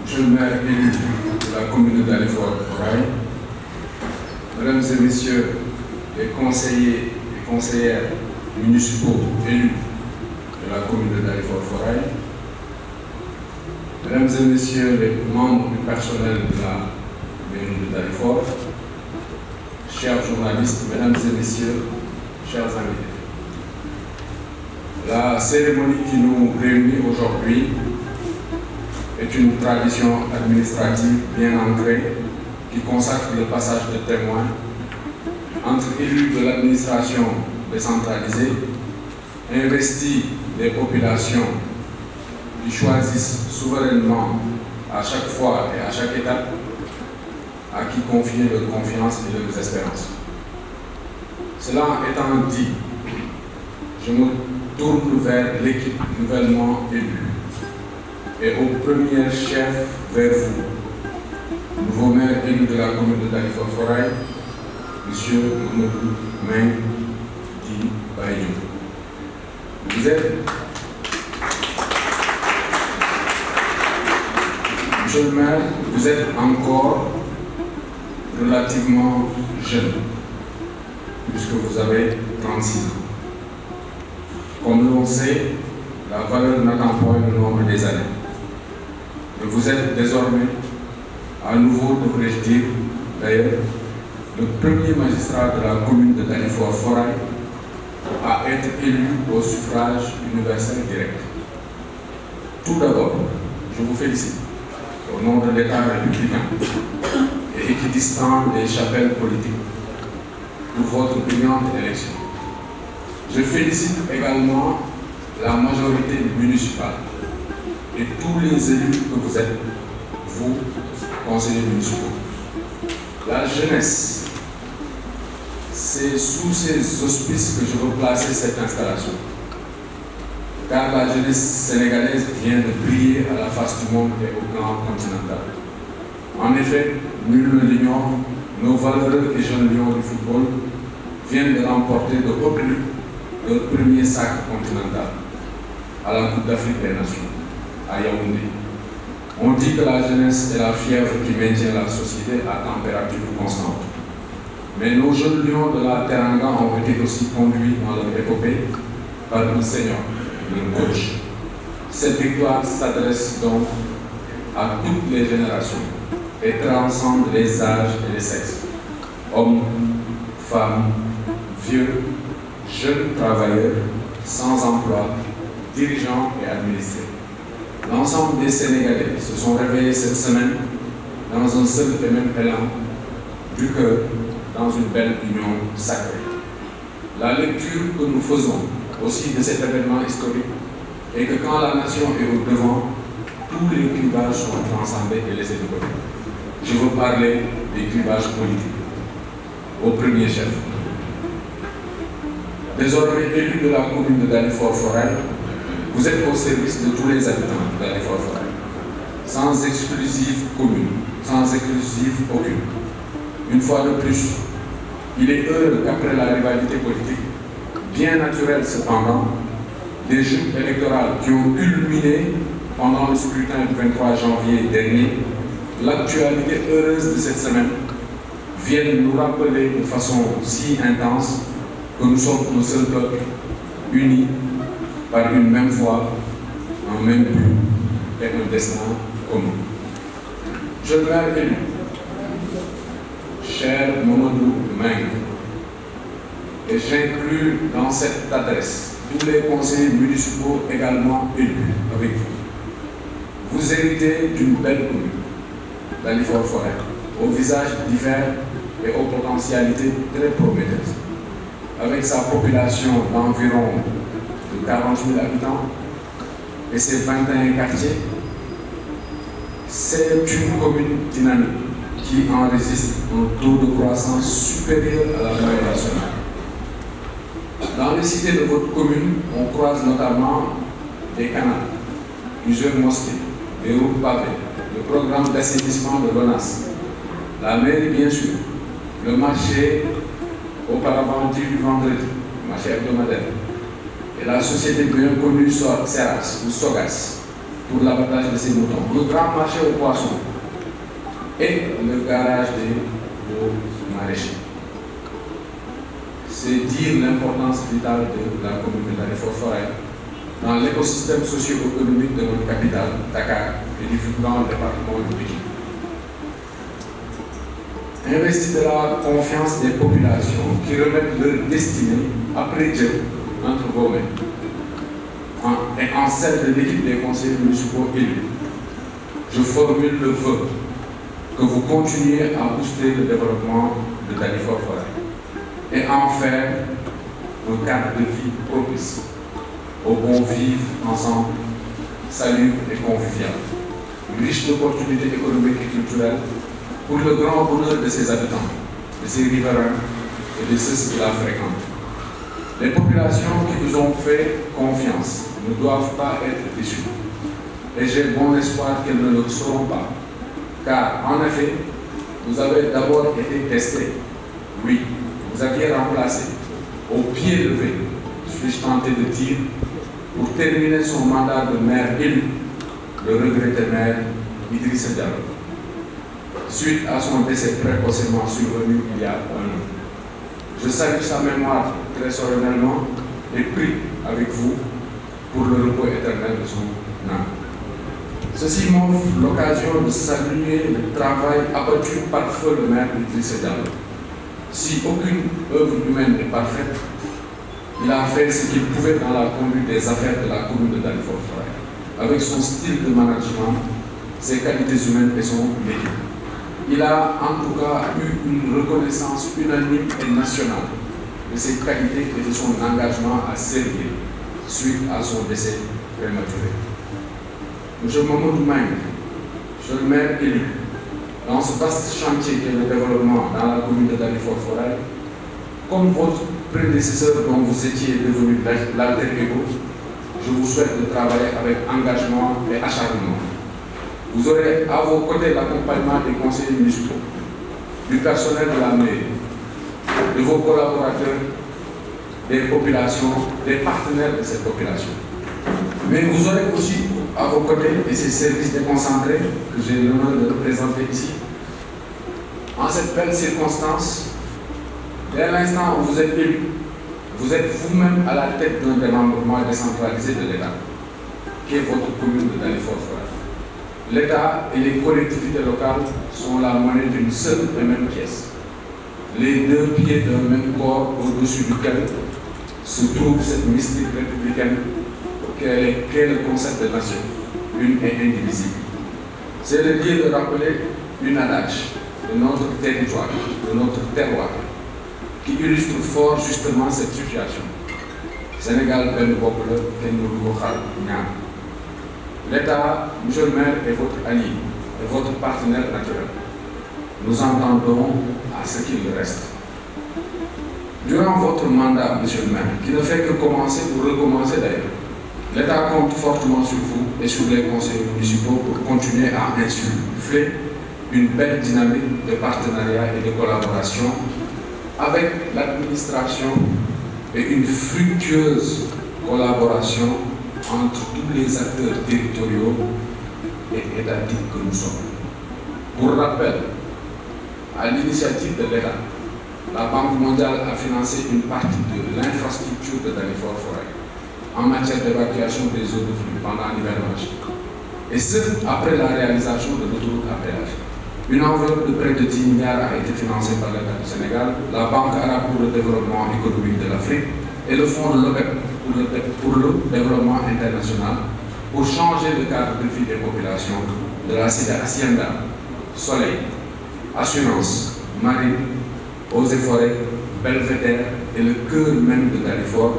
Monsieur le maire élu de la commune de Dalifort-Forail, mesdames et messieurs les conseillers et conseillères municipaux élus de la commune de Dalifort-Forail, mesdames et messieurs les membres du personnel de la mairie de Dalifort, chers journalistes, mesdames et messieurs, chers invités. La cérémonie qui nous réunit aujourd'hui est une tradition administrative bien ancrée qui consacre le passage de témoins entre élus de l'administration décentralisée, investis des populations qui choisissent souverainement à chaque fois et à chaque étape à qui confier leur confiance et leurs espérances. Cela étant dit, je me tourne vers l'équipe nouvellement élue et au premier chef vers vous, nouveau maire élu de la commune de Dalifort-Forail, M. Mamadou Meng Di Bayou. Monsieur le maire, vous êtes encore relativement jeune, puisque vous avez 36 ans. Comme l'on sait, la valeur n'attend pas le nombre des années. Et vous êtes désormais, à nouveau, devrais-je dire, d'ailleurs, le premier magistrat de la commune de Dalifort-Forail à être élu au suffrage universel direct. Tout d'abord, je vous félicite au nom de l'État républicain et équidistant des chapelles politiques pour votre brillante élection. Je félicite également la majorité municipale et tous les élus que vous êtes, vous, conseillers municipaux. La jeunesse, c'est sous ces auspices que je veux placer cette installation. Car la jeunesse sénégalaise vient de briller à la face du monde et au plan continental. En effet, nul ne l'ignore, nos valeureux et jeunes lions du football viennent de remporter de haute lutte leur premier sacre continental à la Coupe d'Afrique des Nations, à Yaoundé. On dit que la jeunesse est la fièvre qui maintient la société à température constante. Mais nos jeunes lions de la Teranga ont été aussi conduits dans leur épopée par un senior, leur coach. Cette victoire s'adresse donc à toutes les générations et transcende les âges et les sexes. Hommes, femmes, vieux, jeunes travailleurs, sans emploi, dirigeants et administrés. L'ensemble des Sénégalais se sont réveillés cette semaine dans un seul et même élan du cœur, dans une belle union sacrée. La lecture que nous faisons aussi de cet événement historique est que quand la nation est au devant, tous les clivages sont transcendés et laissés de côté. Je veux parler des clivages politiques, au premier chef. Désormais élu de la commune de Dalifort-Forail, vous êtes au service de tous les habitants de Dalifort-Forail, sans exclusive commune, sans exclusive aucune. Une fois de plus, il est heureux qu'après la rivalité politique, bien naturelle cependant, des joutes électorales qui ont culminé pendant le scrutin du 23 janvier dernier, l'actualité heureuse de cette semaine vienne nous rappeler de façon si intense que nous sommes un seul peuple, unis par une même foi, un même but et un destin commun. Je le maire élu, cher Mamadou Meng, et j'inclus dans cette adresse tous les conseillers municipaux également élus avec vous. Vous héritez d'une belle commune, Dalifort-Forail, aux visages divers et aux potentialités très prometteuses. Avec sa population d'environ 40 000 habitants et ses 21 quartiers, c'est une commune dynamique qui enregistre un taux de croissance supérieur à la moyenne nationale. Dans les cités de votre commune, on croise notamment des canaux, plusieurs mosquées, des routes pavées, le programme d'assainissement de l'ONAS, la mairie bien sûr, le marché auparavant dit du vendredi, le marché hebdomadaire, et la société bien connue Seras ou Sogas pour l'abattage de ses moutons, le grand marché aux poissons et le garage des beaux maraîchers. C'est dire l'importance vitale de la commune de Dalifort-Foret dans l'écosystème socio-économique de notre capitale, Dakar, et du futur département du pays. Investir de la confiance des populations qui remettent leur destinée après Dieu entre vos mains et en celle de l'équipe des conseillers municipaux élus. Je formule le vœu que vous continuiez à booster le développement de Dalifort-Foret et en faire un cadre de vie propice au bon vivre ensemble, salubre et convivial, riche d'opportunités économiques et culturelles pour le grand bonheur de ses habitants, de ses riverains et de ceux qui la fréquentent. Les populations qui vous ont fait confiance ne doivent pas être déçues. Et j'ai bon espoir qu'elles ne le seront pas. Car, en effet, vous avez d'abord été testés. Oui, vous aviez remplacé, au pied levé, suis-je tenté de dire, pour terminer son mandat de maire élu, le regretté maire Idrissa Diallo, suite à son décès précocement survenu il y a 1 an. Je salue sa mémoire très solennellement et prie avec vous pour le repos éternel de son âme. Ceci m'offre l'occasion de saluer le travail abattu par feu le maire Idrissa Diallo. Si aucune œuvre humaine n'est parfaite, il a fait ce qu'il pouvait dans la conduite des affaires de la commune de Dalifort-Foret, avec son style de management, ses qualités humaines et son équipe. Il a en tout cas eu une reconnaissance unanime et nationale de ses qualités et de son engagement à servir suite à son décès prématuré. Monsieur Mamadou Meng, monsieur le maire élu, dans ce vaste chantier qui est le développement dans la commune de Dalifort-Foret, comme votre prédécesseur dont vous étiez devenu l'alter ego, je vous souhaite de travailler avec engagement et acharnement. Vous aurez à vos côtés l'accompagnement des conseillers municipaux, du personnel de la mairie, de vos collaborateurs, des populations, des partenaires de cette population. Mais vous aurez aussi à vos côtés, et ces services déconcentrés que j'ai l'honneur de représenter ici, en cette belle circonstance, dès l'instant où vous êtes élu, vous êtes vous-même à la tête d'un démembrement décentralisé de l'État, qui est votre commune de Dalifort-Foret. L'État et les collectivités locales sont la monnaie d'une seule et même pièce. Les deux pieds d'un même corps au-dessus duquel se trouve cette mystique républicaine qu'est le concept de nation, une et indivisible. C'est le lieu de rappeler une adage de notre territoire, de notre terroir, qui illustre fort justement cette situation. Sénégal, ben bokk la kenn mënu ko xar ñaar. L'État, monsieur le maire, est votre allié et votre partenaire naturel. Nous entendons à ce qu'il reste. Durant votre mandat, monsieur le maire, qui ne fait que commencer ou recommencer d'ailleurs, l'État compte fortement sur vous et sur les conseils municipaux pour continuer à insuffler une belle dynamique de partenariat et de collaboration avec l'administration et une fructueuse collaboration entre tous les acteurs territoriaux et étatiques que nous sommes. Pour rappel, à l'initiative de l'État, la Banque mondiale a financé une partie de l'infrastructure de Dalifort-Foret en matière d'évacuation des eaux de flux pendant l'hivernage. Et ce, après la réalisation de l'autoroute à péage. Une enveloppe de près de 10 milliards a été financée par l'État du Sénégal, la Banque arabe pour le développement économique de l'Afrique et le Fonds de l'OPEP pour le développement international pour changer le cadre de vie des populations de la cité Hacienda, Soleil, Assurance, Marine, Eaux et Forêts, Belvédère et le cœur même de Dalifort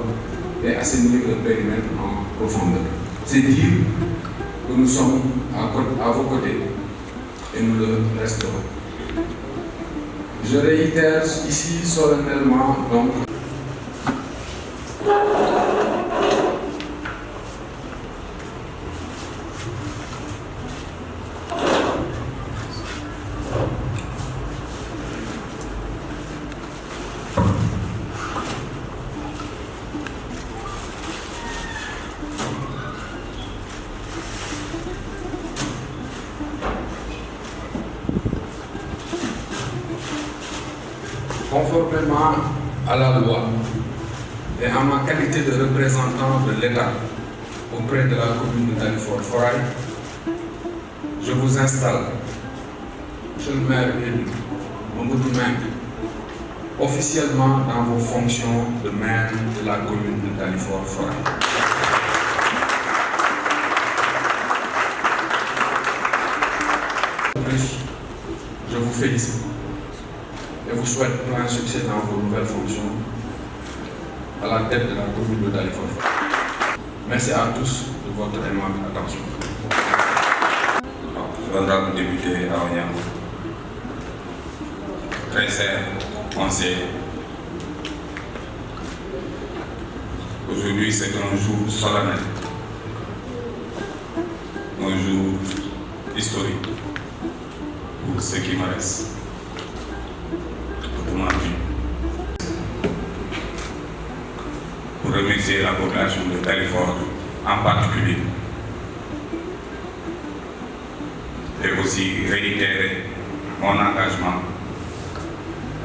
et assainir le périmètre en profondeur. C'est dire que nous sommes à vos côtés et nous le resterons. Je réitère ici solennellement donc conformément à la loi et en ma qualité de représentant de l'État auprès de la commune de Dalifort-Foirail, je vous installe, monsieur le maire élu, Mamadou Mendy, officiellement dans vos fonctions de maire de la commune de Dalifort-Foirail. En plus, je vous félicite et vous souhaite plein succès dans vos nouvelles fonctions à la tête de la commune de Dalifort-Foirail. Merci à tous de votre aimable attention. Honorable député Aouniam, très cher conseiller, aujourd'hui c'est un jour solennel, un jour historique pour ce qui me reste. Pour remercier la population de Dalifort en particulier et aussi réitérer mon engagement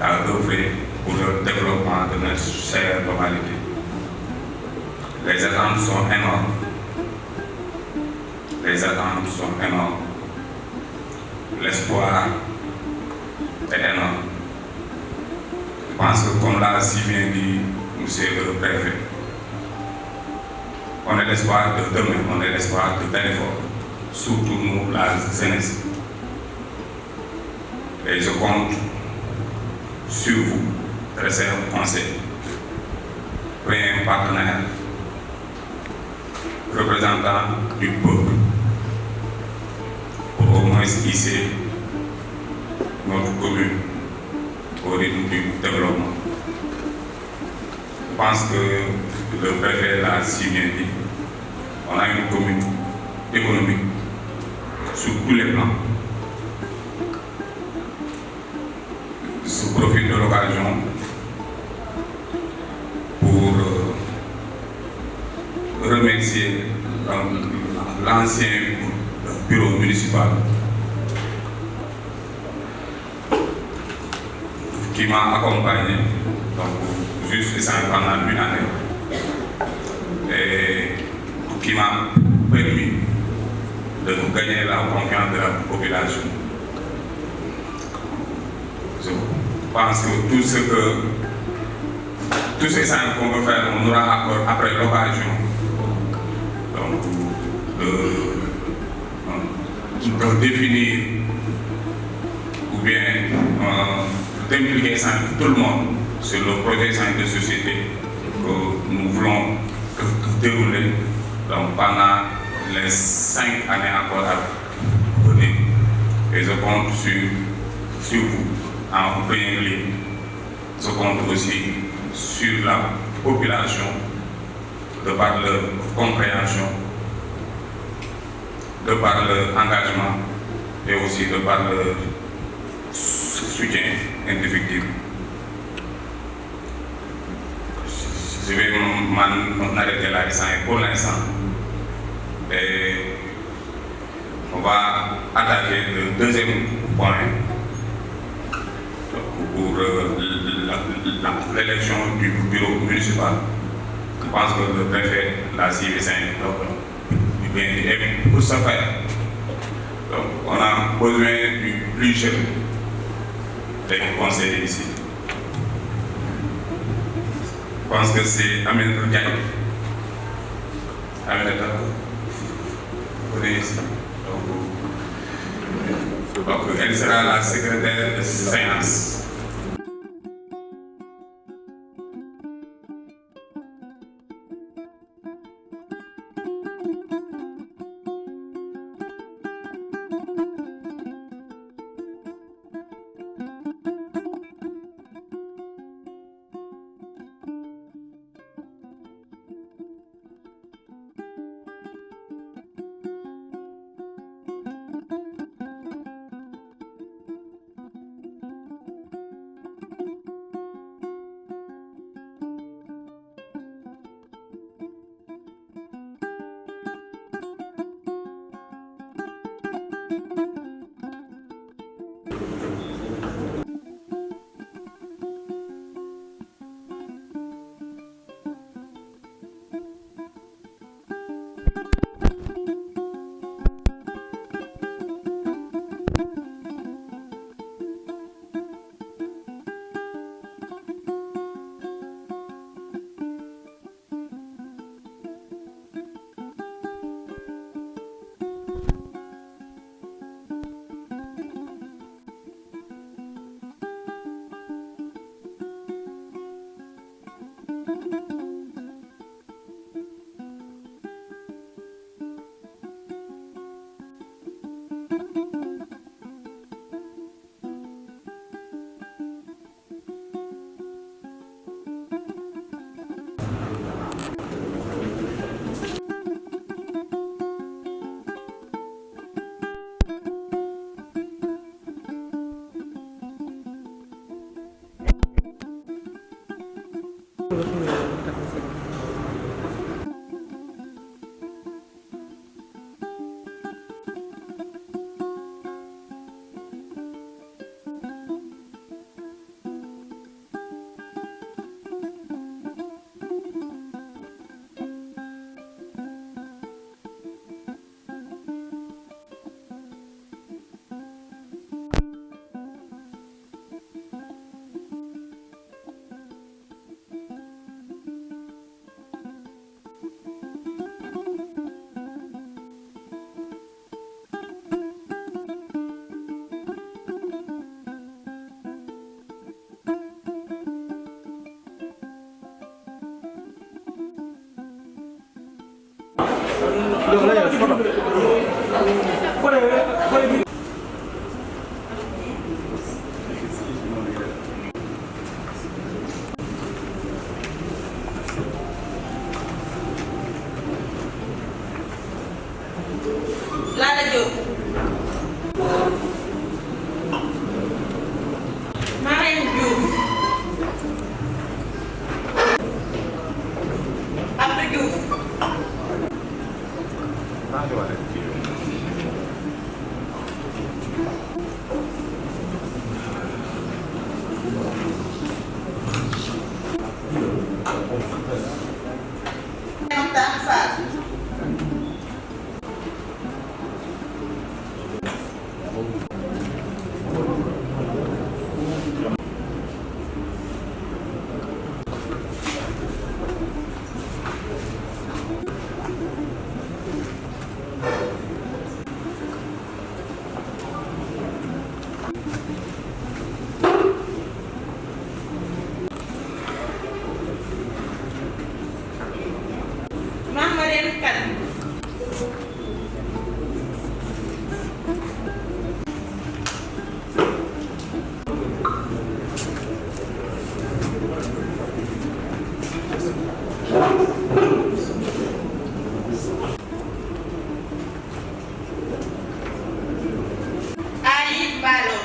à œuvrer pour le développement de notre chère localité. Les attentes sont énormes. Les attentes sont énormes. L'espoir est énorme. Je pense que comme l'a si bien dit monsieur le préfet, on est l'espoir de demain, on est l'espoir de Dalifort, surtout nous, la jeunesse. Et je compte sur vous, très cher conseil, un partenaire, représentant du peuple, pour au moins hisser notre commune au rythme du développement. Je pense que le préfet l'a si bien dit. On a une commune économique sur tous les plans. Je profite de l'occasion pour remercier l'ancien bureau municipal qui m'a accompagné donc, jusqu'à pendant une année et qui m'a permis de gagner la confiance de la population. Je pense que tout ce qu'on peut faire, on aura après l'occasion de définir ou bien d'impliquer tout le monde sur le projet de société que nous voulons dérouler pendant les 5 années encore à venir. Et je compte sur vous en première ligne. Je compte aussi sur la population de par leur compréhension, de par leur engagement et aussi de par leur soutien indéfectible. Je vais m'arrêter là pour l'instant et on va attaquer le deuxième point pour l'élection du bureau municipal. Je pense que le préfet l'a si bien dit. Et pour ce faire, donc, on a besoin du plus jeune des conseillers ici. Je pense que c'est Aminata Diagne. Aminata, vous venez ici. Donc, elle sera la secrétaire de séance. Lala Diop Marème Diouf Abdou Diouf Mokhtar Fall Mamadou Kane Ali Balo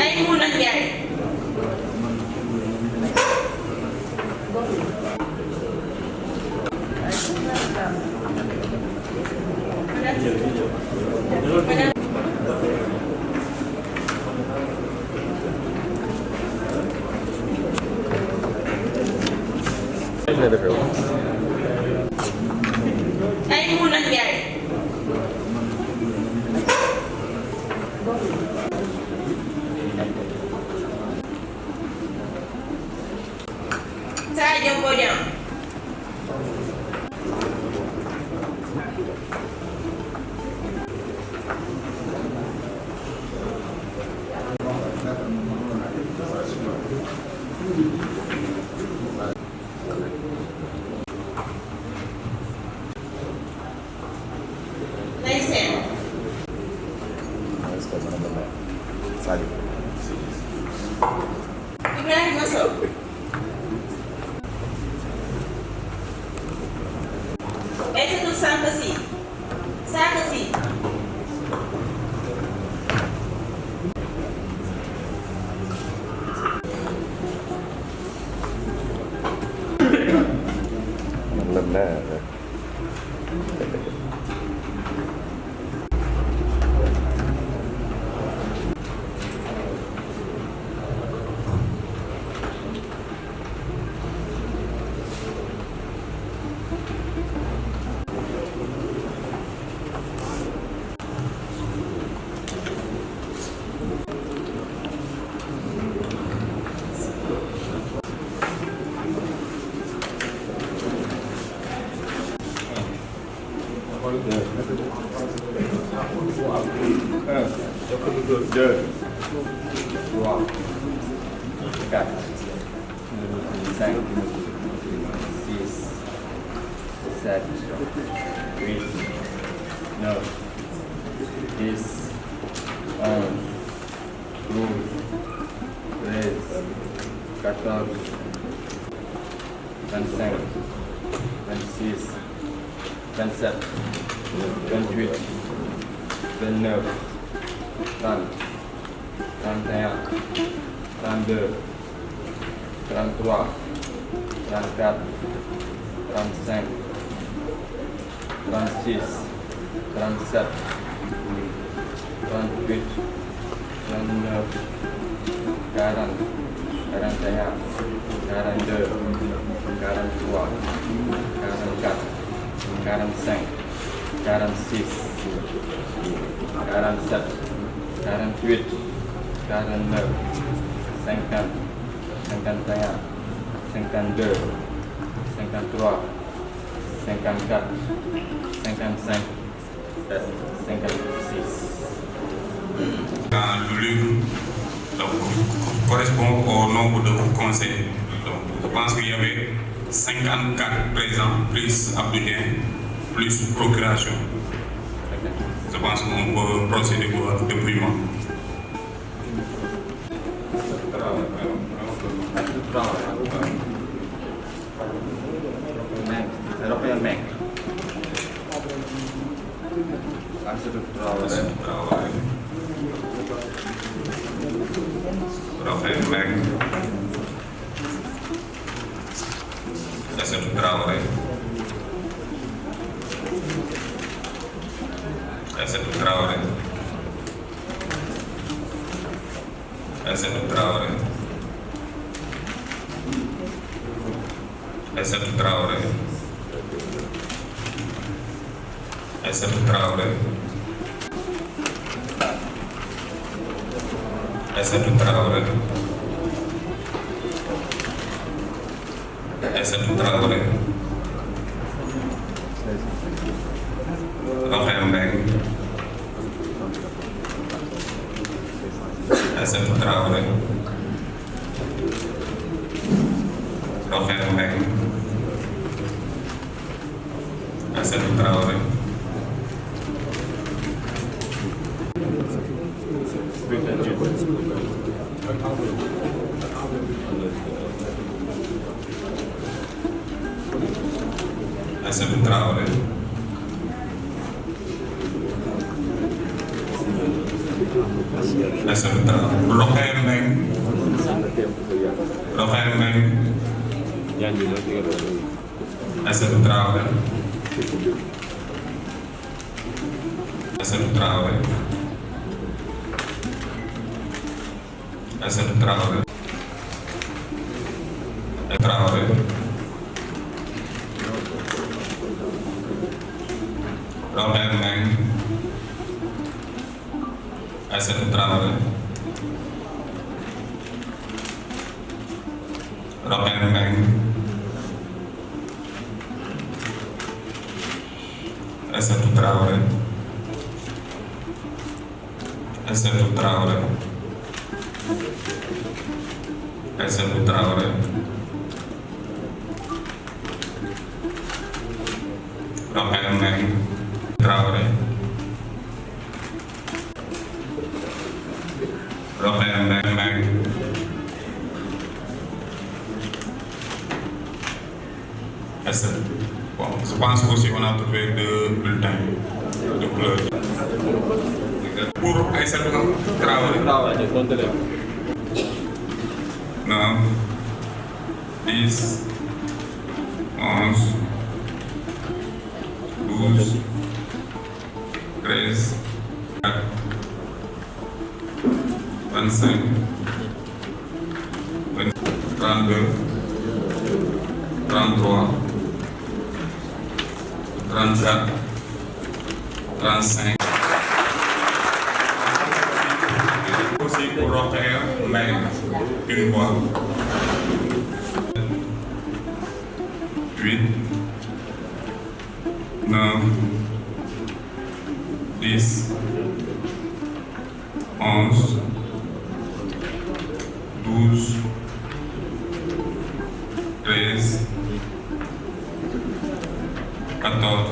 Aïmouna Ndiaye Aïmouna Ndiaye Sadio Bodian Laysen Ibrahima Sow Aïssatou Sakassi Dans le livre correspond au nombre de conseils. Donc, je pense qu'il y avait 54 présents, plus Abdoulien, plus procuration. Je pense qu'on peut procéder pour un dépouillement. Raphaël Mbengue, Aïssatou Traoré, Aïssatou Traoré, Aïssatou Traoré, Aïssatou Traoré, Aïssatou Traoré, Aïssatou Traoré, Aïssatou Traoré, Raphaël Mbengue, Aïssatou Traoré, Raphaël Mbengue, Aïssatou Traoré, Aïssatou Traoré, Aïssatou Traoré, Raphaël Mbengue, Raphaël Mbengue, Aïssatou Traoré, Aïssatou Traoré, Aïssatou Traoré, Traoré, Raphaël Mbengue, Aïssatou Traoré, Raphaël Mbengue, Aïssatou Traoré, Aïssatou Traoré, Aïssatou Traoré, Raphaël Mbengue, Traoré, Raphaël Mbengue, bon, je pense aussi qu'on a trouvé deux bulletins de couleur. Pour Aïssatou Traoré. 9, 10, 11, 12, 13, 4, 25, 32, 33, 34, 35. Aussi pour Raphaël Mbengue, une voix. 8, 9, 13, 14,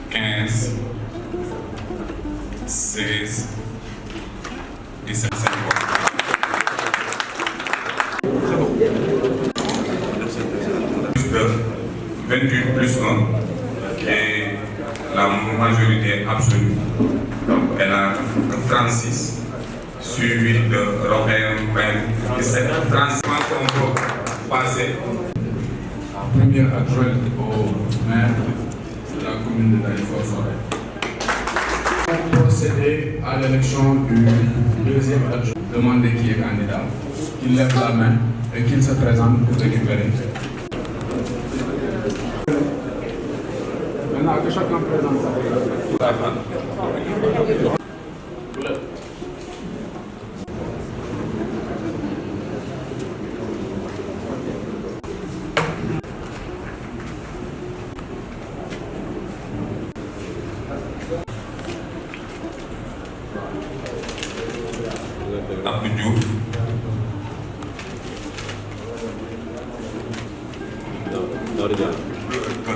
15, 16, 17, 5 plus de 28 plus 1, qui est la majorité absolue. Donc elle a 36, suivi de Robert Mbengue, 17, 36. On peut passer. Première adjointe au maire de la commune de Dalifort-Forêt. On procéder à l'élection du deuxième adjoint. Demandez qui est candidat, qu'il lève la main et qu'il se présente pour récupérer. Maintenant que chacun présente sa Abdou Diouf,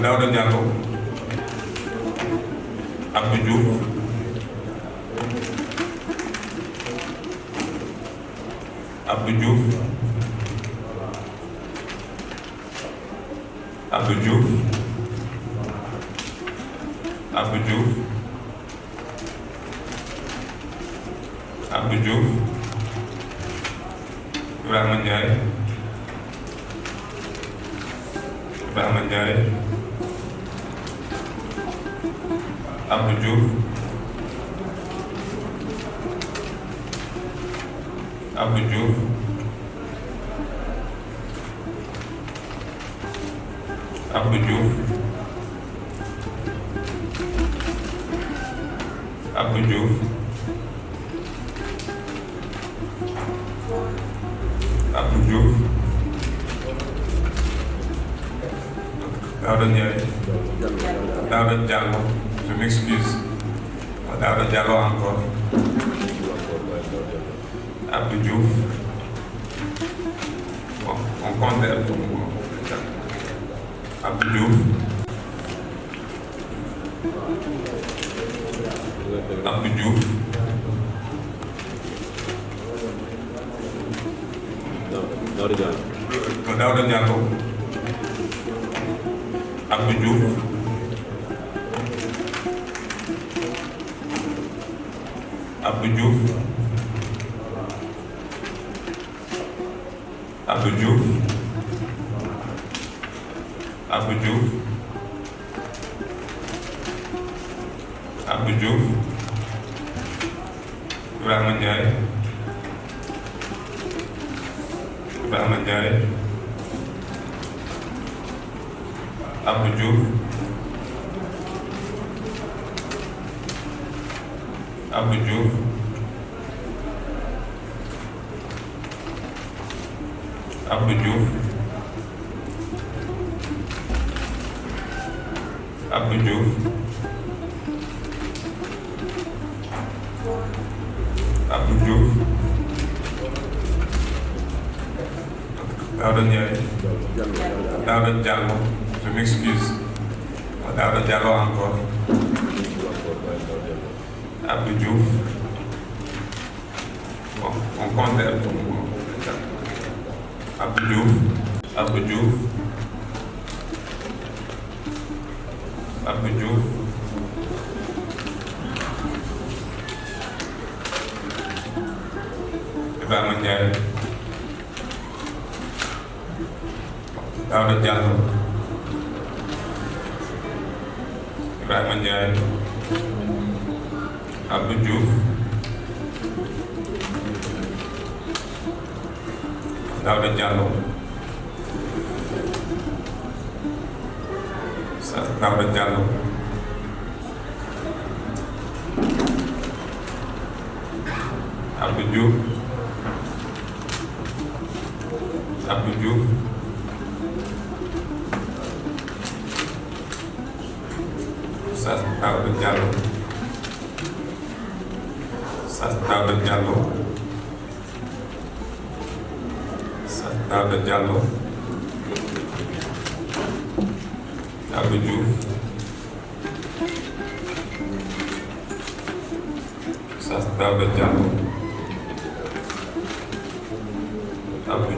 Daouda Diallo, Abdou Diouf, Abdou Diouf, Abdou Diouf, Abdou Diouf, Abdou Diouf, Ibrahima Ndiaye, Ibrahima Ndiaye, Abdou Diouf, Abdou Diouf, Abdou Diouf, Abdou Diouf, Abdou Diouf, Daouda Ndiaye, Daouda Diallo, je m'excuse, Daouda Diallo encore, Abdou Diouf, bon, on compte Abdou Diouf, Abdou Diouf, Daouda Diallo, Abdou Diouf, Abdou Diouf, Abdou Diouf, Abdou Diouf, Abdou Diouf, Ibrahima Ndiaye, Ibrahima Ndiaye, Abdou Diouf, Abdou Diouf, Abdou Diouf, Abdou Diouf, Abdou Diouf, Daouda Ndiaye, Daouda Diallo, je m'excuse, Daouda Diallo encore, Abdou Diouf, bon, on compte Abdou Diouf, Abdou Diouf, Abdou Diouf, Ibrahima Ndiaye, Daouda Diallo, Ibrahima Ndiaye, Abdou Diouf, Daouda Diallo, Daouda Diallo, Abdou Diouf, Abdou Diouf, Daouda Diallo, Daouda Diallo, Daouda Diallo, Abdou Diouf, Daouda Diallo, Abdou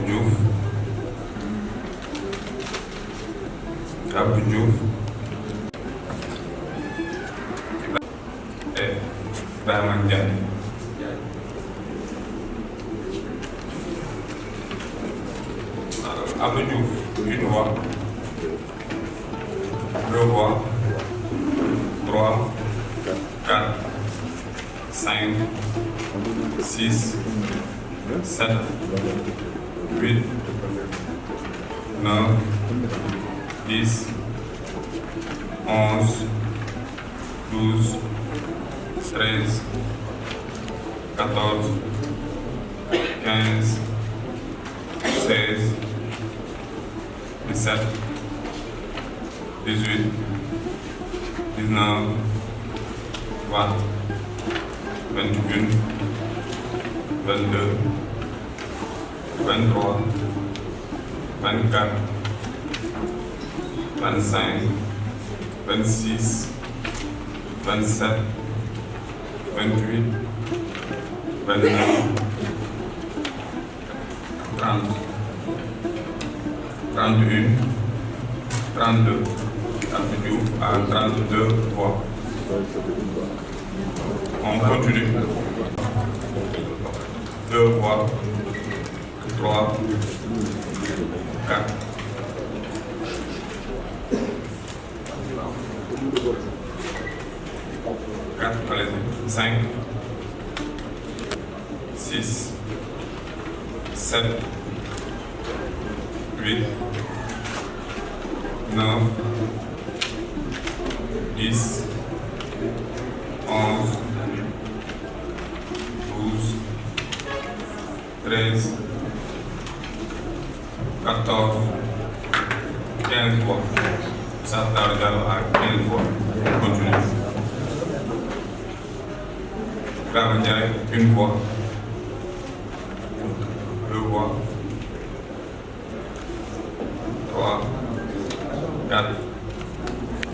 Diouf, et Ibrahima Ndiaye. Abdou Diouf, une voix, 2 voix, 3, 4, 5, 6, 7, 8, 9, 10, 11, 12, 13, 14, 15, 16, 17, 18, 19, 20, 21, 22, 23, 24, 25, 26, 27, 28, 29, 30, 31, 32. Abdou Diouf à 32 voix. On continue. 2 voix, 3, 4. 4, allez-y. 5, 6, 7, 8, 9, 10, 11, 12, 13, 14, 15 voix. Daouda Diallo à 15 voix. On continue. Ibrahima Ndiaye, 1 voix. 2 voix. 3, 4,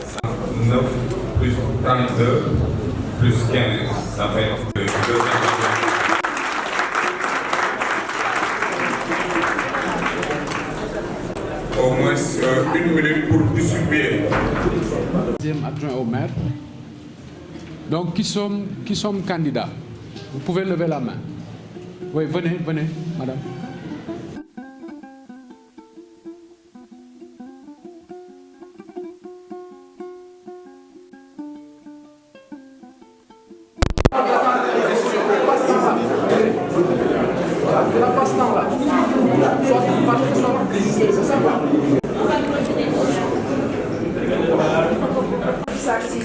5, 9, plus 32, plus 15, ça fait 2. Au moins 1 minute pour distribuer. Deuxième adjoint au maire. Donc, qui sommes candidats? Vous pouvez lever la main. Oui, venez, madame.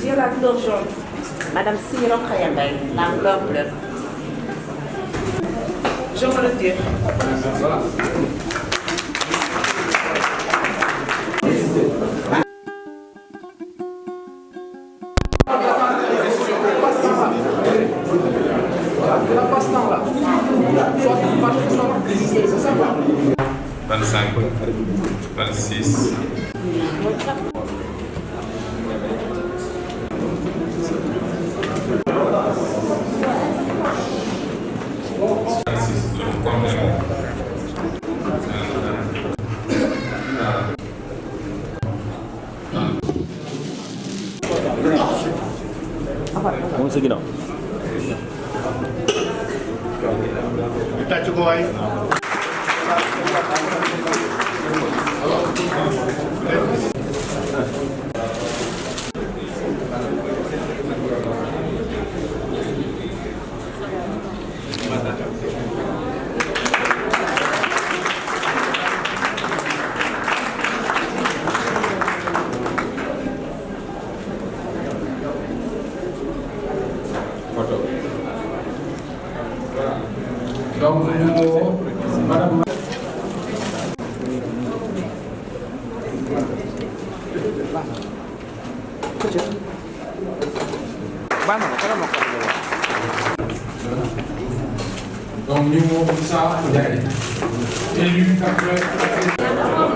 Sur la couleur jaune. Madame Siro Khayambay, la couleur bleue. Je me retire. Vingt-cinq, 26. Vamos seguir não. Tá de goi. Donc, madame. élu après.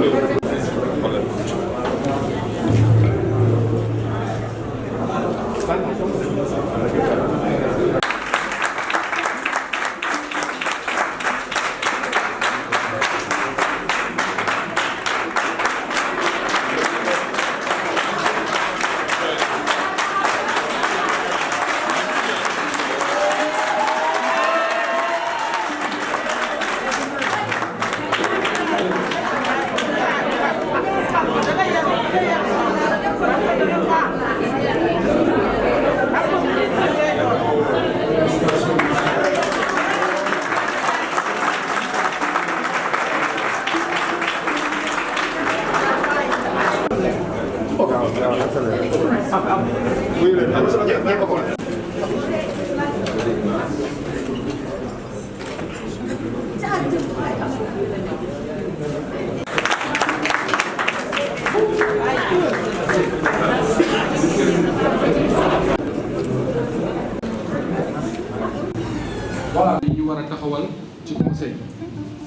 voilà li ñu war a taxawal ci conseil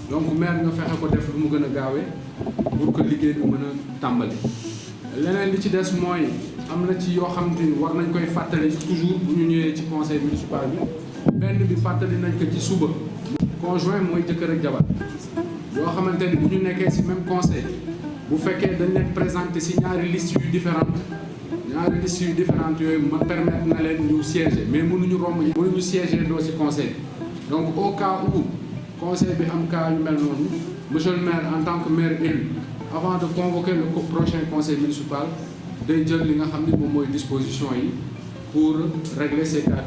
donc maire nga fexe ko def lu mu gën a gaawee pour que liggéey bi mën a tàmbali. leneen li ci des mooy am na ci yoo xamante ni war nañ koy fàttali toujours bu ñu ñëwee ci conseil municipal bi benn bi fàttali nañ ko ci suba. conjoint mooy jëkkër ak jabar yoo xamante ni bu ñu nekkee ci même conseil bu fekkee dañ leen présenter ci ñaari liste yu différentes yooyu ma permettre na leen ñu siéger mais mënuñu siéger doo ci conseil donc au cas où conseil bi am cas yu mel noonu monsieur le maire en tant que maire élu avant de convoquer le prochain conseil municipal day jël li nga xam ni moom mooy disposition yi pour régler ces cas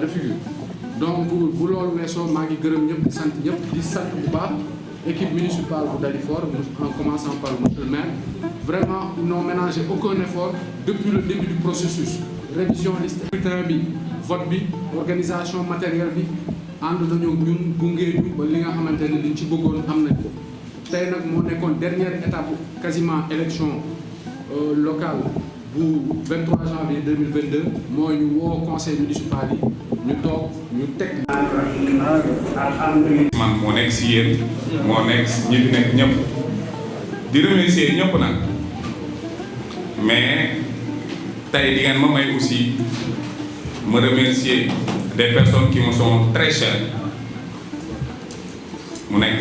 de figure. donc bu loolu weesoo maa ngi gërëm ñëpp di sant ñëpp di sant bu baax équipe municipale bu Dalifort en commençant par monsieur le maire. Vraiment, ils n'ont ménagé aucun effort depuis le début du processus. Révision liste scrutin bi vote bi organisation matérielle bi ànd nañu ñun gunge ñu ba li nga xamante ne liñ ci bëggoon am nañ ko. tey nag moo nekkoon dernière étape quasiment élection locale bu 23 janvier 2022 mooy ñu woo conseil municipal yi ñu toog ñu teg. man moo nekk si yéen moo nekk si ñi fi nekk ñëpp di remercier ñëpp nag mais tey di ngeen ma may aussi me remercier des personnes qui me sont très chères mu nekk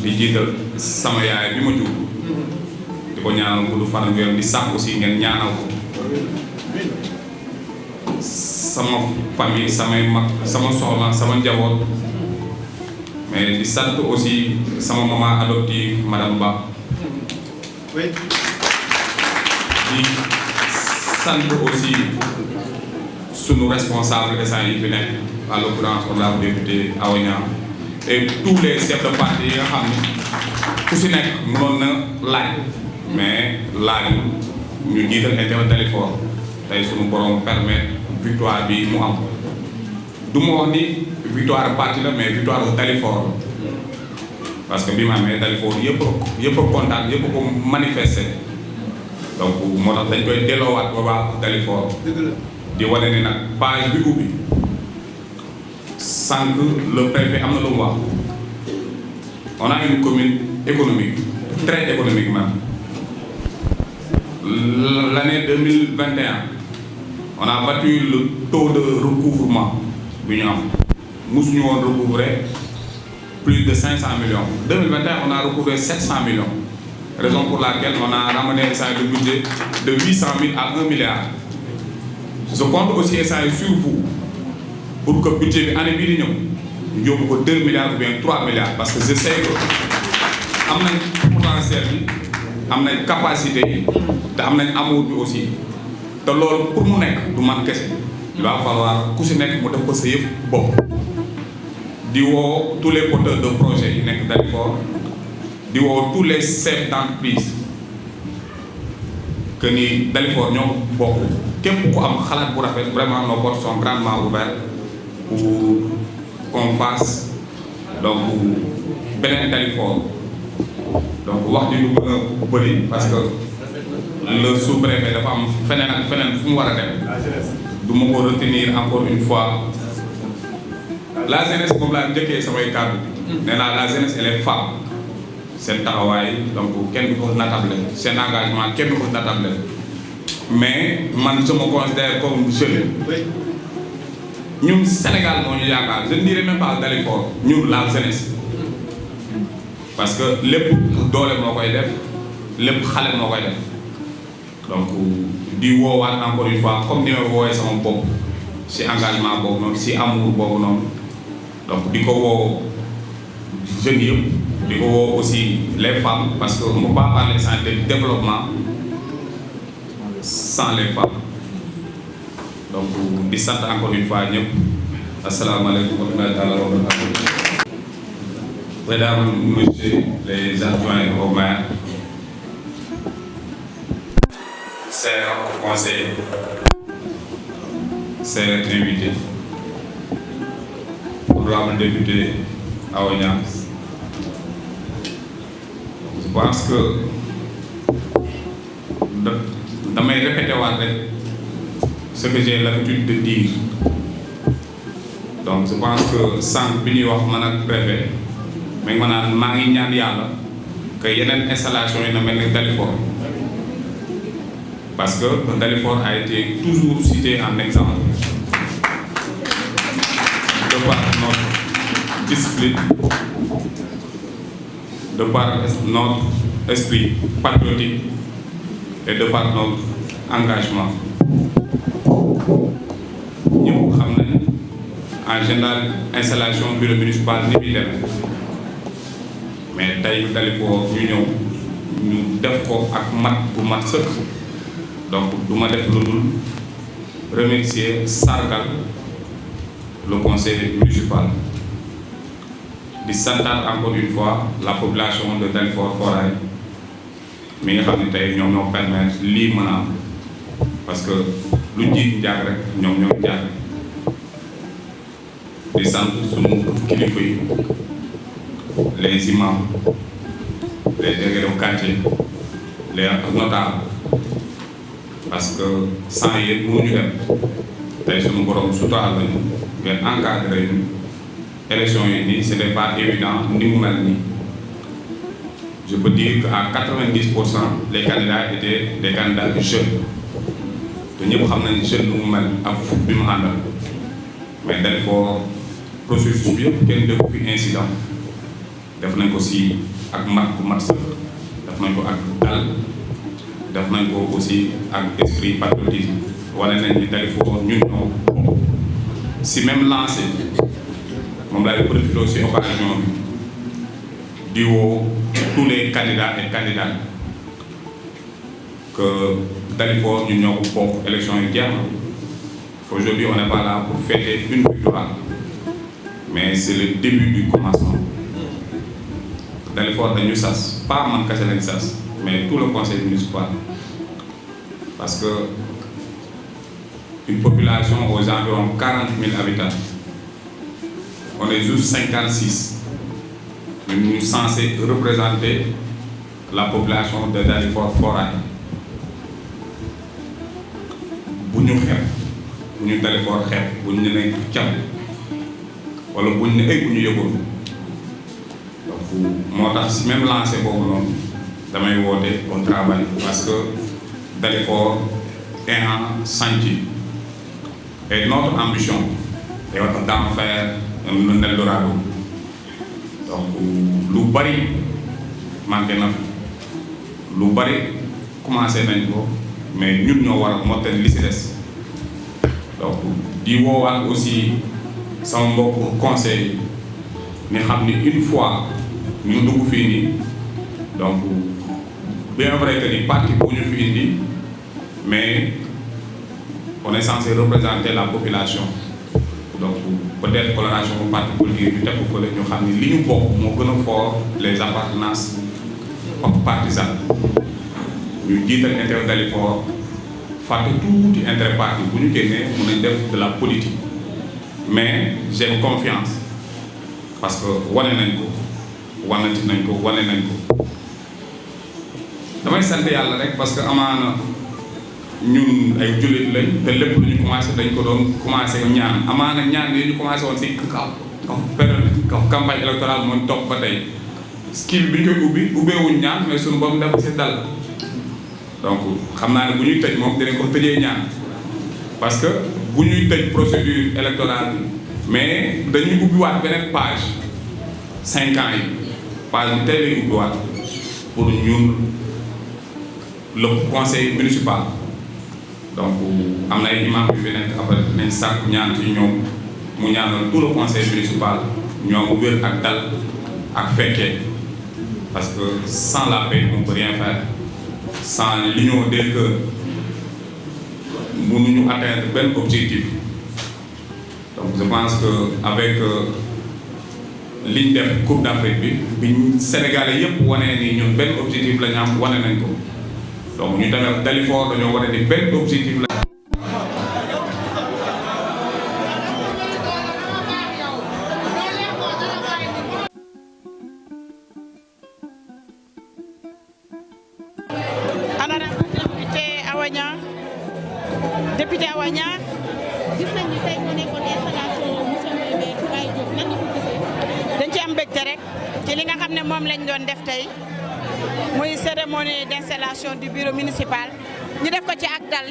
di jiital sama yaay bi ma jur di ko ñaanal gudd fan wér di sàmm aussi ngeen ñaanal ko sama famille samay mag sama soxna sama njaboot mais di sant aussi sama maman adoptive madame Ba di sant aussi sunu responsable instant yi fi nekk à l'occurrence honorable député Awa Niang et tous les chefs de parti yi nga xam ne ku si nekk mënoon na laaj mais laaj ñu jiital intérêt Dalifort tey sunu borom permettre victoire bi mu am du ma wax ni victoire parti la mais victoire Dalifort parce que bi mu amee Dalifort yëpp a kontaan yëpp a ko manifester donc moo tax dañ koy delloowaat ba baax Dalifort di wane ni nag page bi ubbi sànq le préfet am na lu mu wax on a une commune économique très économique même l'année 2021 on a battu le taux de recouvrement bi ñu am mosuñu woon recouvrer plus de 500 millions 2021 on a recouvré 700 millions raison pour laquelle on a ramené le budget de 800 000 à 1 milliard je compte aussi sur vous pour que budget bi année bii di ñëw ñu yóbbu ko 2 milliards ou bien 3 milliards parce que je sais que am nañ potentiel bi am nañ capacité yi te am nañ amour bi aussi te loolu pour mu nekk du man kese il va falloir ku si nekk mu def ko sa yëpp bopp di woo tous les porteurs de projets yi nekk Dalifort di woo tous les chefs d'entreprise que ni Dalifort ñoo bokk képp ku am xalaat bu rafet vraiment nos portes sont grandement ouvertes pour qu'on fasse donc beneen Dalifort donc wax ji lu mën a bëri parce que le sous-préfet dafa am feneen ak feneen fu mu war a dem du ma ko retenir encore une fois la jeunesse moom laa njëkkee samay kàddu nee naa la jeunesse elle est femme seen taxawaay donc kenn du ko natable seen engagement kenn du ko natable mais man je me considère comme jeune ñun Sénégal moo ñu yaakaar je ne dirais même pas Dalifort ñun la jeunesse parce que lépp doole moo koy def lépp xale moo koy def donc di woowaat encore une fois comme ni ma woowee sama bopp si engagement boobu noonu si amour boobu noonu donc di ko woo jeunes yëpp di ko woo aussi les femmes parce que on ne peut pas parler de développement sans les femmes donc di sant encore une fois ñëpp asalaamaaleykum wa rahmatulah wa barakatuh. Mesdames, Messieurs les adjoints au maire, chers conseillers, chers invités, honorable député Awa Niang, je pense que damay répéter waat rek ce que j'ai l'habitude de dire. Donc je pense que sànq bi ñuy wax man ak préfet mais ma naan maa ngi ñaan yàlla que yeneen installation yi na mel ni Dalifort parce que Dalifort a été toujours cité en exemple de par notre discipline, de par notre esprit patriotique et de par notre engagement. ñëpp xam nañ en général installation bureau municipal ni muy demee mais tey Dalifort ñu ñëw ñu def ko ak mat bu mat sëkk donc du ma def lu dul remercier sargal le conseil municipal di santaat encore une fois la population de Dalifort Foirail mi nga xam ne tey ñoom ñoo permettre lii mën a am parce que lu jiit njaag rek ñoom ñoo njaag di sant sunu kilifa yi les imams les délégués de quartier les notables parce que sans yéen mënuñu dem tey sunu borom suturaal lañu ngeen encadré ñu élection yi nii ce n'est pas évident ni mu mel nii je peux dire qu'à 90% les candidats étaient des candidats jeunes te ñëpp xam nañ jeune nu mu mel ak fukk bi mu àndal mais Dalifort processus bi yëpp kenn déggu fi incident def nañ ko si ak mat bu mat sëkk def nañ ko ak dal def nañ ko aussi ak esprit patriotisme wane nañ ni Dalifort ñun ñoo bokk si même lancé moom laay profité si occasion bi di woo tous les candidats et candidates que Dalifort ñun ñoo ko bokk élection yi jeex na aujourd'hui on n'est pas là pour fêter une victoire mais c'est le début du commencement. Dalifort dañu sas pas man kese lañ sas mais tout le conseil municipal parce que une population aux environs 40 000 habitants on est juste 56 ñu censé représenter la population de Dalifort Foirail bu ñu xeeb bu ñu Dalifort xeeb bu ñu ne cam wala bu ñu ne ay bu ñu yëgoon moo tax si même lancé boobu noonu damay woote au travail parce que Dalifort est en chantier et notre ambition est d'en faire un Eldorado donc lu bari manqué na fi lu bari commencé nañ ko mais ñun ñoo war a mottali li si des donc di woowaat aussi sama mbokk conseil ni xam ni une fois ñu dugg fii nii donc bien vrai que ni parti bu ñu fi indi mais on est censé représenter la population donc peut-être coloration bu parti politique bi teg ko fële ñu xam ni li ñu bokk moo gën a fort les appartenances partisanes ñu jiital intérêt Dalifort fàtte tuuti intérêt parti bu ñu génnee mën nañ def de la politique mais j'ai confiance parce que wane nañ ko wanati nañ ko wane nañ ko damay sant yàlla rek parce que amaana ñun ay jullit lañ te lépp lu ñu commencé dañ ko doon commencé ñaan amaana ñaan yi ñu commencé woon si période campagne électorale mooy topp ba tey skill bi ñu koy ubbeewuñ ñaan mais suñu bopp dafa si dal donc xam naa ne bu ñuy tëj moom dinañ ko tëjee ñaan parce que bu ñuy tëj procédure électorale mais dañuy ubbiwaat beneen page 5 ans yi page bi tey lay ubbiwaat pour ñun le conseil municipal donc am na ay imam yu fi nekk après nañ sàkk ñaan ci ñoom mu ñaanal tout le conseil municipal ñoom wér ak dal ak fekkee parce que sans la paix on peut rien faire sans l'union des cœurs mënuñu atteindre benn objectif donc je pense que avec liñ def Coupe d'Afrique bi Sénégalais yëpp wane ni ñun benn objectif la ñu am wane nañ ko donc ñu demee Dalifort dañoo wane ni benn objectif la. député Awa Niang gis nañ ni tey moo nekkoon installation monsieur le maire Baye Diop nan la ko gisee. dañ ci am mbégte rek ci li nga xam ne moom lañ doon def tey muy cérémonie d'installation du bureau municipal ñu def ko ci ak dal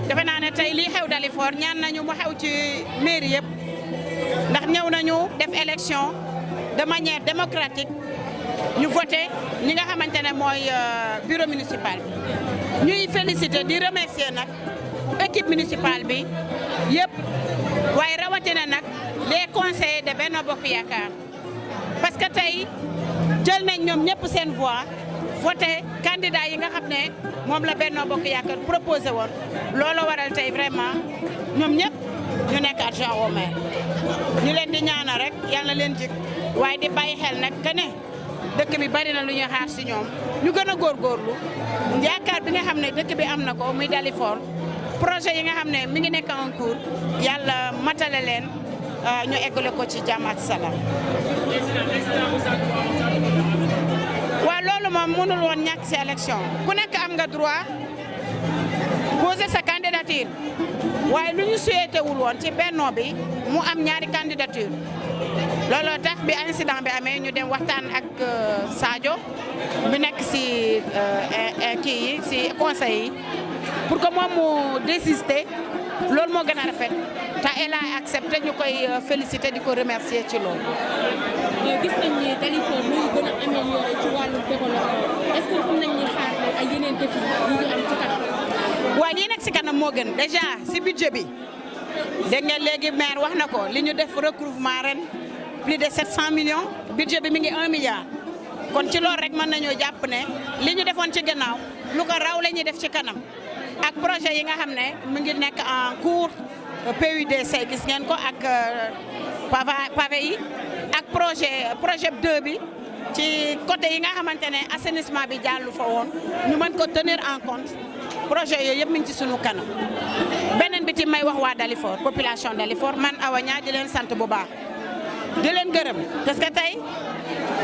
defe naa ne tey lii xew Dalifort ñaan nañu mu xew ci mairie yëpp ndax ñëw nañu def élection de manière démocratique ñu voté ñi nga xamante ne mooy bureau municipal bi ñuy féliciter di remercier nag équipe municipale bi yëpp waaye rawatina nag les conseillers de Benno Bokk Yaakaar parce que tey jël nañ ñoom ñëpp seen voix voté candidat yi nga xam ne moom la Benno Bokk Yaakaar proposé woon loolu waral tey vraiment ñoom ñëpp ñu nekk adjoint au maire ñu leen di ñaanal rek yàlla na leen jig waaye di bàyyi xel nag que ne dëkk bi bari na lu ñuy xaar si ñoom ñu gën a góorgóorlu yaakaar bi nga xam ne dëkk bi am na ko muy Dalifort projet yi nga xam ne mi ngi nekk en cours yàlla matale leen ñu eggale ko ci jàmm ak salaam. waaw loolu moom mënul woon ñàkk si élection ku nekk am nga droit poser sa candidature waaye lu ñu souhaité wul woon ci benno bi mu am ñaari candidature looloo tax bi incident bi amee ñu dem waxtaan ak Sadio bi nekk si kii yi si conseil yi pour que moom mu désister loolu moo gën a rafet te elle a accepté ñu koy féliciter di ko remercier ci loolu. gis nañ ni Dalifort muy gën a amélioré ci wàllu développement est-ce que mën nañ ñu xaar ay yeneen défi yu ñu am ci kanam. waaw lii nag si kanam moo gën déjà si budget bi dégg nga léegi maire wax na ko li ñu def recouvrement ren plus de 700 millions budget bi mi ngi 1 milliard kon ci loolu rek mën nañoo jàpp ne li ñu defoon ci gannaaw lu ko raw la ñuy def ci kanam ak projet yi nga xam ne mu ngi nekk en cours PUDC gis ngeen ko ak pavé yi ak projet 2 bi ci côté yi nga xamante ne assainissement bi jàllu fa woon ñu mën ko tenir en compte projet yooyu yëpp mi ngi ci sunu kanam beneen bi ti may wax waa Dalifort population Dalifort man Awa Niang di leen sant bu baax di leen gërëm parce que tey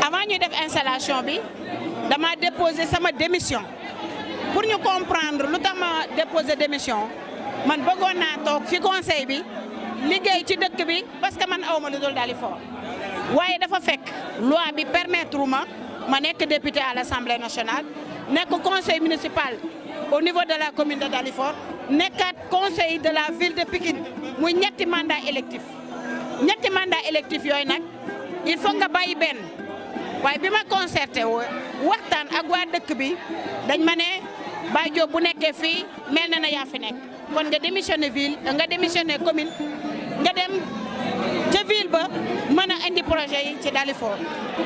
avant ñuy def installation bi dama déposer sama démission pour ñu comprendre lu tax ma déposer démission man bëggoon naa toog fi conseil bi liggéey ci dëkk bi parce que man awma lu dul Dalifort waaye dafa fekk loi bi permettre ma nekk député à l'Assemblée nationale nekk conseil municipal au niveau de la commune de Dalifort nekkaat conseil de la ville de Pikine muy ñetti mandat électif yooyu nag il faut nga bàyyi benn waaye bi ma concerté waxtaan ak waa dëkk bi dañ ma ne Baye Diop bu nekkee fii mel na yaa fi nekk kon nga démissionné ville nga démissionné commune nga dem ca ville ba mën a indi projet yi ci Dalifort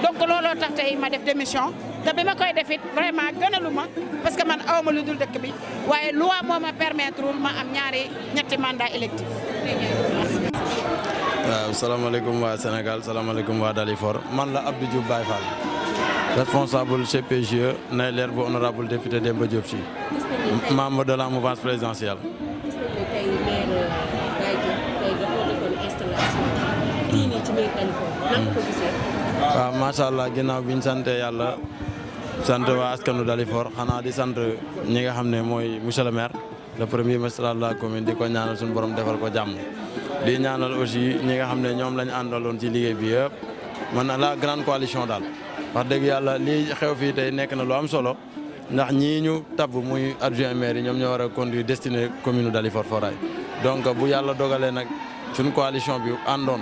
donc looloo tax tey ma def démission te bi ma koy def it vraiment gënaluma parce que man awma lu dul dëkk bi waaye loi moo ma permettre ma am ñetti mandat électif. waaw salaamaaleykum waa Sénégal salaamaaleykum waa Dalifort man la Abdou Diouf Baye Fall responsable CPGE nay leer bu honorable député Demba Diop Sy membre de la mouvance présidentielle. waaw macha allah ginnaaw bi ñu sant yàlla sant waa askanu Dalifort xanaa di sant ñi nga xam ne mooy monsieur le maire le premier magistrat de la commune di ko ñaanal suñu borom defal ko jàmm. di ñaanal aussi ñi nga xam ne ñoom lañ àndaloon ci liggéey bi yëpp man la grande coalition daal wax dëgg yàlla lii xew fii tey nekk na lu am solo ndax ñii ñu tabb muy adjoint maire yi ñoom ñoo war a conduire destiné commune Dalifort Foirail donc bu yàlla dogalee nag suñu coalition bi àndoon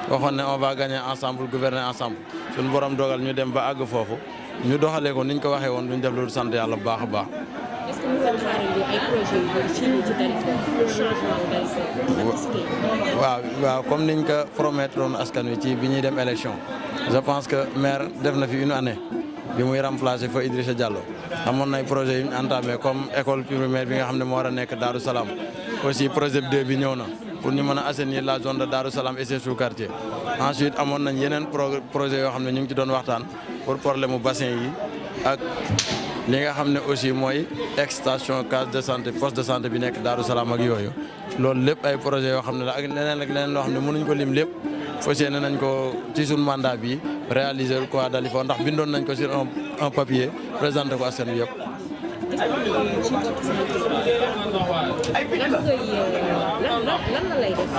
waxoon ne on va gagner ensemble gouverner ensemble suñu borom dogal ñu dem ba àgg foofu ñu doxalee ko niñ ko waxee woon duñ def loolu sant yàlla bu baax a baax. est-ce que nous allons xaarandi ay projets yu bëri ci Dalifort changement Dalifort. waaw comme niñ ko promettre woon askan wi ci bi ñuy dem élection je pense que maire def na fi une année bi muy remplacer fa Idrissa Diallo amoon nay projet yu ñu entamé comme école primaire bi nga xam ne moo war a nekk Darou Salam aussi projet 2 bi ñëw na pour ñu mën a assainir la zone de Darou Salam et ses sous-quartiers. Ensuite amoon nañ yeneen projet yoo xam ne ñu ngi ci doon waxtaan pour problème mu bassin yi ak li nga xam ne aussi mooy extension case de santé poste de santé bi nekk Darou Salam ak yooyu loolu lépp ay projet yoo xam ne la ak leneen loo xam ne mënuñ ko lim lépp fas yéene nañ ko ci suñu mandat bi réaliser quoi Dalifort ndax bindoon nañ ko sur un papier présenté ko askan wi yëpp. lan lay def.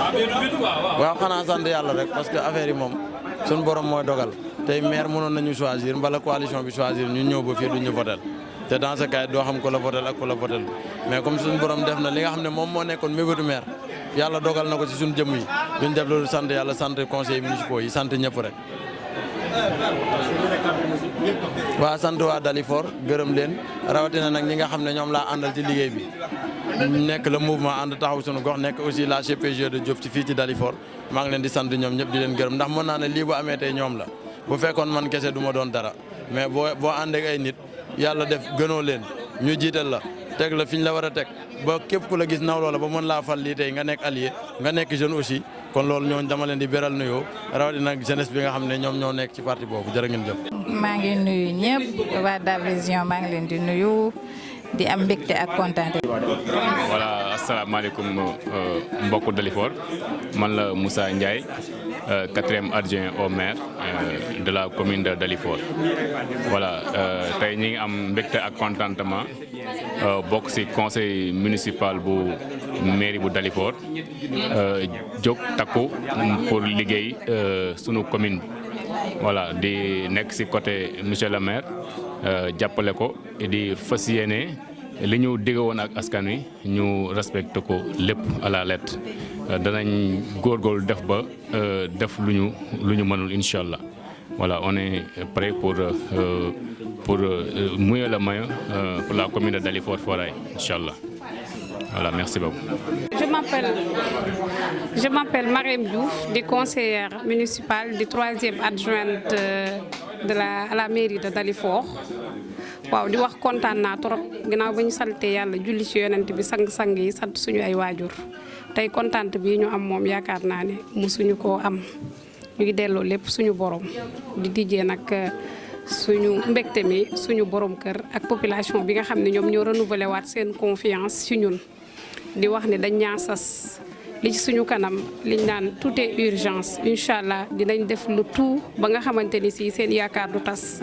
waaw xanaa sant yàlla rek parce que affaire yi moom suñu borom mooy dogal tey maire mënoon nañu choisir mbala coalition bi choisir ñu ñëw ba fii duñ ñu votel te dans ce cas doo xam ko la votel ak ko la votel mais comme suñu borom def na li nga xam ne moom moo nekkoon mébétu maire yàlla dogal na ko ci suñu jëmm yi duñ def loolu sant yàlla sant conseils municipaux yi sant ñëpp rek. waa sant waa Dalifort gërëm leen rawatina nag ñi nga xam ne ñoom laa àndal ci liggéey bi nekk le mouvement ànd taxaw suñu gox nekk aussi la CPG de Diop ci fii ci Dalifort maa ngi leen di sant ñoom ñëpp di leen gërëm ndax mën naa ne lii bu amee tey ñoom la bu fekkoon man kese du ma doon dara mais boo ànd ak ay nit yàlla def gënoo leen ñu jiital la teg la fi ñu la war a teg ba képp ku la gis nawloo la ba mën laa fal lii tey nga nekk allié nga nekk jeune aussi kon loolu ñooñu dama leen di beral nuyoo rawatina nag jeunesse bi nga xam ne ñoom ñoo nekk ci parti boobu jërë ngeen jëf. maa ngi nuyu ñëpp waa Davision maa ngi leen di nuyu di am mbégte ak kontaan. voilà asalaamaaleykum mbokku Dalifort man la Moussa Ndiaye 4e adjoint au maire de la commune de Dalifort voilà tey ñi ngi am mbégte ak contentement bokk ci conseil municipal bu mairie bu Dalifort jóg takku pour liggéey sunu commune voilà di nekk ci côté monsieur le maire jàppale ko di fas yéene li ñu digg woon ak askan wi ñu respecté ko lépp à la lettre danañ góorgóorlu def ba def lu ñu mënul incha allah voilà on est prêt pour mouiller le maillot pour la commune de Dalifort Foirail incha allah voilà merci beaucoup. Je m'appelle Marème Diouf, di conseillère municipale di 3e adjointe à la mairie de Dalifort. waaw di wax kontaan naa trop ginnaaw ba ñu sante yàlla julli ci yonent bi sang-sang yi sant suñu ay waajur tey kontaan bi ñu am moom yaakaar naa ne musuñu koo am ñu ngi delloo lépp suñu borom di dijjee nag suñu mbégte mi suñu borom kër ak population bi nga xam ne ñoom ñoo renouveler waat seen confiance ci ñun di wax ne dañ ñaa sas li ci suñu kanam liñ naan tout est urgence incha allah dinañ def lu tout ba nga xamante ni si seen yaakaar du tas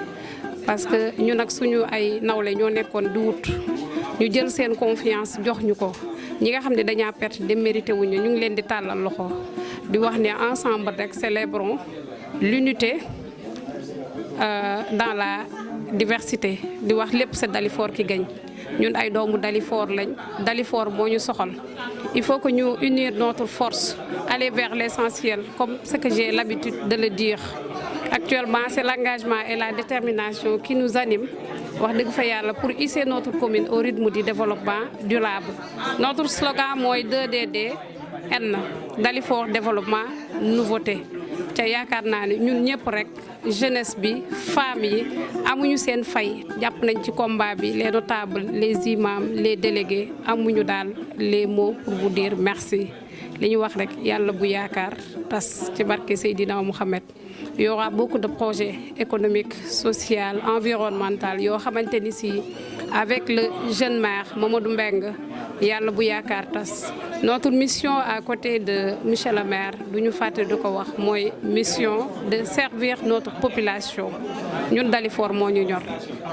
parce que ñun ak suñu ay nawle ñoo nekkoon di wut ñu jël seen confiance jox ñu ko ñi nga xam ne dañaa perte démérité wuñu ñu ngi leen di tàllal loxo di wax ne ensemble rek célébrons l'unité dans la diversité di wax lépp c'est Dalifort qui gagne ñun ay doomu Dalifort lañ Dalifort moo ñu soxal il faut que ñu unir notre force aller vers l'essentiel comme ce que j'ai l'habitude de le dire actuellement c'est l'engagement et la détermination qui nous animent wax dëgg fa yàlla pour hisser notre commune au rythme du développement durable notre slogan mooy 2DDN Dalifort développement nouveauté te yaakaar naa ne ñun ñëpp rek jeunesse bi femmes yi amuñu seen fay jàpp nañ ci combat bi les notables les imams les délégués amuñu daal les mots pour vous dire merci li ñu wax rek yàlla bu yaakaar tas ci barke Seydina Mouhamed. Il y aura beaucoup de projets économiques, sociaux, environnementaux yoo xamante ni si avec le jeune maire Mamadou Mbengue yàlla bu yaakaar tas notre mission à côté de monsieur le maire du ñu fàtte di ko wax mooy mission de servir notre population ñun Dalifort moo ñu ñor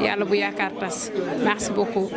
yàlla bu yaakaar tas merci beaucoup.